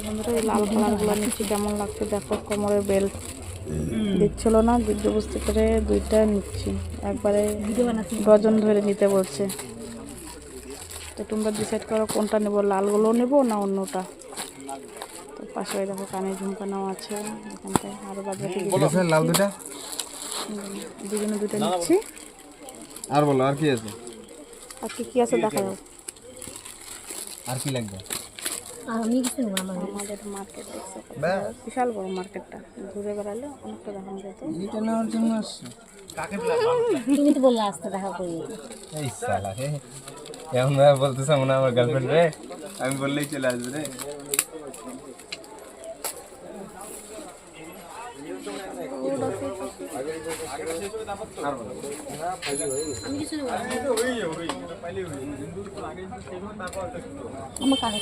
বন্ধুরা এই লাল কালারগুলো নিচ্ছি, কেমন লাগছে দেখো। কোমরের বেল্ট দিচ্ছিল না, যুদ্ধ বুঝতে করে দুইটা নিচ্ছি, একবারে ডজন ধরে নিতে বলছে। তো তোমরা ডিসাইড করো কোনটা নেবো, লালগুলো নেবো না অন্যটা। তো পাশে দেখো কানে ঝুমকানাও আছে এখানটায়, আরো বাদ বাকি লাল দুটা দুজনে দুটো নিচ্ছি। আর বলো আর কি আছে? আর কি আছে দেখা যাও। আর কি লাগবে? আমাদের মার্কেট দেখছো বিশাল বড় মার্কেটটা, ঘুরে বেড়ালে অনেকটা দেখানো যেত। এটা নেওয়ার জন্য আসছে। তুমি তো বললে আসতে দেখা করি। এই শালা রে, এমন ভাবে বলতেছ মনে হয় আমার গার্লফ্রেন্ড রে, আমি বললেই চলে আসবে রে। আমার কানে